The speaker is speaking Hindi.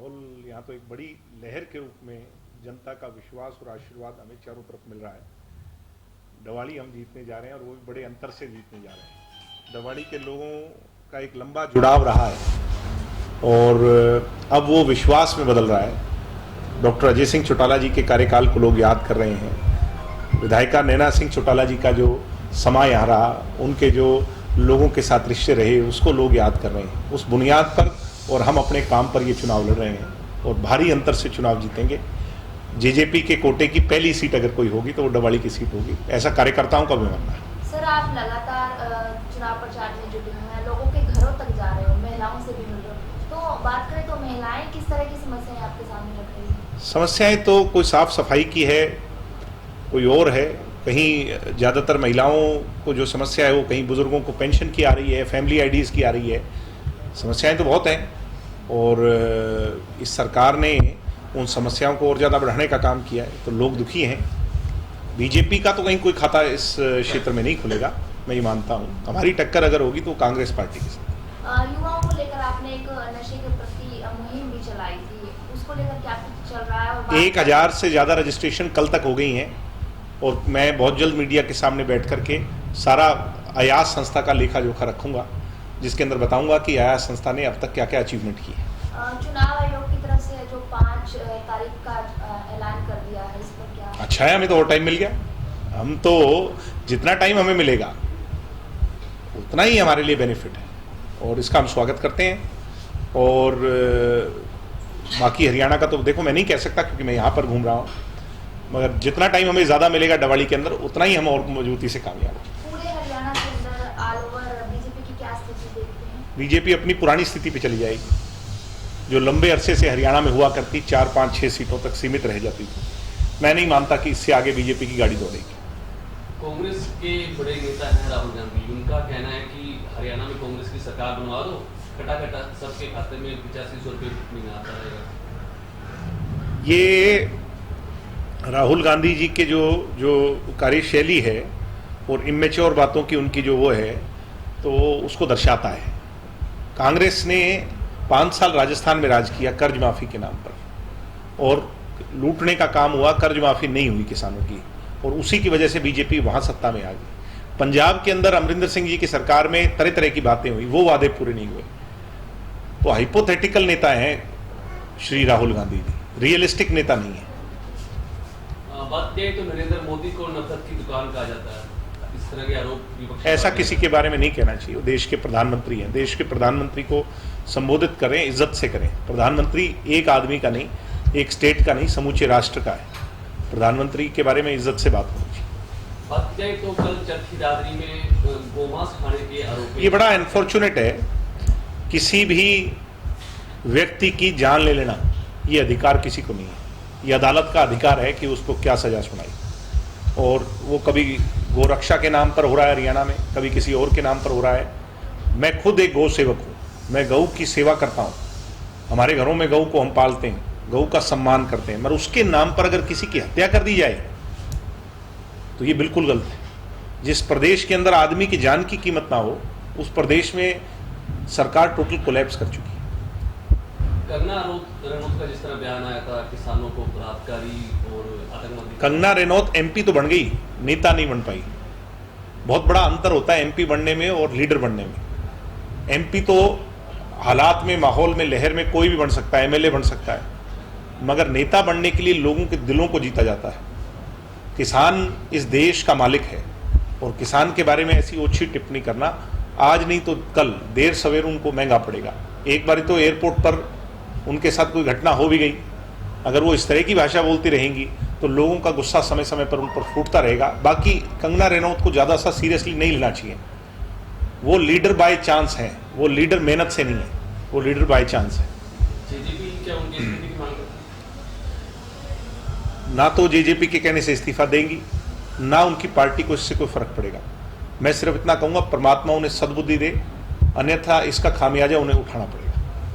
माहौल यहाँ तो एक बड़ी लहर के रूप में जनता का विश्वास और आशीर्वाद हमें चारों तरफ मिल रहा है। दवाड़ी हम जीतने जा रहे हैं और वो भी बड़े अंतर से जीतने जा रहे हैं। दवाड़ी के लोगों का एक लंबा जुड़ाव रहा है और अब वो विश्वास में बदल रहा है। डॉक्टर अजय सिंह चौटाला जी के कार्यकाल को लोग याद कर रहे हैं। विधायिका नैना सिंह चौटाला जी का जो समय यहाँ रहा, उनके जो लोगों के साथ रिश्ते रहे, उसको लोग याद कर रहे हैं। उस बुनियाद पर और हम अपने काम पर ये चुनाव लड़ रहे हैं और भारी अंतर से चुनाव जीतेंगे। जेजेपी के कोटे की पहली सीट अगर कोई होगी तो वो दवाड़ी की सीट होगी, ऐसा कार्यकर्ताओं का भी मानना है। सर, आप लगातार चुनाव प्रचार में जुटे हुए हैं, लोगों के घरों तक जा रहे हो, महिलाओं से भी मिल रहे हो, तो बात करें तो महिलाएं किस तरह की समस्याएं आपके सामने रख रही हैं? समस्याएं तो कोई साफ सफाई की है, कोई और है। कहीं ज़्यादातर महिलाओं को जो समस्या है वो कहीं बुजुर्गों को पेंशन की आ रही है, फैमिली आईडीज़ की आ रही है। समस्याएं तो बहुत हैं और इस सरकार ने उन समस्याओं को और ज़्यादा बढ़ाने का काम किया है, तो लोग दुखी हैं। बीजेपी का तो कहीं कोई खाता इस क्षेत्र में नहीं खुलेगा, मैं ये मानता हूँ। हमारी टक्कर अगर होगी तो कांग्रेस पार्टी के साथ। युवाओं को लेकर आपने एक नशे के प्रति मुहिम भी चलाई थी, उसको लेकर क्या कुछ चल रहा है? और 1000 से ज़्यादा रजिस्ट्रेशन कल तक हो गई हैं और मैं बहुत जल्द मीडिया के सामने बैठ करके सारा अयाज संस्था का लेखा जोखा रखूंगा, जिसके अंदर बताऊंगा कि अयाज संस्था ने अब तक क्या क्या अचीवमेंट की है। चुनाव आयोग की तरफ से जो 5 तारीख का ऐलान कर दिया है, इस पर क्या? अच्छा है, हमें तो और टाइम मिल गया। हम तो जितना टाइम हमें मिलेगा उतना ही हमारे लिए बेनिफिट है और इसका हम स्वागत करते हैं। और बाकी हरियाणा का तो देखो मैं नहीं कह सकता क्योंकि मैं यहाँ पर घूम रहा हूँ, मगर जितना टाइम हमें ज़्यादा मिलेगा दवाड़ी के अंदर उतना ही हम और मजबूती से कामयाब हैं। पूरे हरियाणा के अंदर ऑल ओवर बीजेपी की क्या स्थिति देखते हैं? बीजेपी अपनी पुरानी स्थिति पे चली जाएगी, जो लंबे अरसे से हरियाणा में हुआ करती, 4, 5, 6 सीटों तक सीमित रह जाती थी। मैं नहीं मानता कि इससे आगे बीजेपी की गाड़ी दौड़ेगी। कांग्रेस के बड़े नेता हैं राहुल गांधी, उनका कहना है कि हरियाणा में कांग्रेस की सरकार बनवा दो, कटा सबके खाते में 8500 रुपये महीना आता रहेगा। ये राहुल गांधी जी के जो कार्यशैली है और इमेच्योर बातों की उनकी जो वो है, तो उसको दर्शाता है। कांग्रेस ने 5 साल राजस्थान में राज किया कर्ज माफी के नाम पर और लूटने का काम हुआ, कर्ज माफी नहीं हुई किसानों की, और उसी की वजह से बीजेपी वहां सत्ता में आ गई। पंजाब के अंदर अमरिंदर सिंह जी की सरकार में तरह तरह की बातें हुई, वो वादे पूरे नहीं हुए। तो हाइपोथेटिकल नेता हैं श्री राहुल गांधी जी, रियलिस्टिक नेता नहीं है। बात करें तो नरेंद्र मोदी को नफरत की दुकान कहा जाता है, इस तरह के आरोप ऐसा किसी के बारे में नहीं कहना चाहिए। वो देश के प्रधानमंत्री हैं, देश के प्रधानमंत्री को संबोधित करें, इज्जत से करें। प्रधानमंत्री एक आदमी का नहीं, एक स्टेट का नहीं, समूचे राष्ट्र का है। प्रधानमंत्री के बारे में इज्जत से बात होनी चाहिए। बात करें तो कल चरखी दादरी में गोमांस खाने के आरोप, ये बड़ा अनफॉर्चुनेट है। किसी भी व्यक्ति की जान ले लेना ये अधिकार किसी को नहीं है। ये अदालत का अधिकार है कि उसको क्या सजा सुनाई, और वो कभी गोरक्षा के नाम पर हो रहा है हरियाणा में, कभी किसी और के नाम पर हो रहा है। मैं खुद एक गौ सेवक हूँ, मैं गऊ की सेवा करता हूँ। हमारे घरों में गऊ को हम पालते हैं, गऊ का सम्मान करते हैं, मगर उसके नाम पर अगर किसी की हत्या कर दी जाए तो ये बिल्कुल गलत है। जिस प्रदेश के अंदर आदमी की जान की कीमत ना हो, उस प्रदेश में सरकार टोटल कोलैप्स कर चुकी है। कंगना रनौत का जिस तरह बयान आया था, किसानों को बलात्कारी और आतंकवादी। कंगना रनौत एमपी तो बन गई, नेता नहीं बन पाई। बहुत बड़ा अंतर होता है एमपी बनने में और लीडर बनने में। एमपी तो हालात में, माहौल में, लहर में कोई भी बन सकता है, एमएलए बन सकता है, मगर नेता बनने के लिए लोगों के दिलों को जीता जाता है। किसान इस देश का मालिक है और किसान के बारे में ऐसी ओछी टिप्पणी करना आज नहीं तो कल, देर सवेर उनको महंगा पड़ेगा। एक बार तो एयरपोर्ट पर उनके साथ कोई घटना हो भी गई, अगर वो इस तरह की भाषा बोलती रहेंगी तो लोगों का गुस्सा समय समय पर उन पर फूटता रहेगा। बाकी कंगना रनौत को ज़्यादा सा सीरियसली नहीं लेना चाहिए। वो लीडर बाय चांस हैं, वो लीडर मेहनत से नहीं है, वो लीडर बाय चांस है। जेजेपी क्या उनकी स्थिति की मांग करती है? ना तो जेजेपी के कहने से इस्तीफा देंगी, ना उनकी पार्टी को इससे कोई फर्क पड़ेगा। मैं सिर्फ इतना कहूँगा, परमात्मा उन्हें सद्बुद्धि दे, अन्यथा इसका खामियाजा उन्हें उठाना पड़ेगा।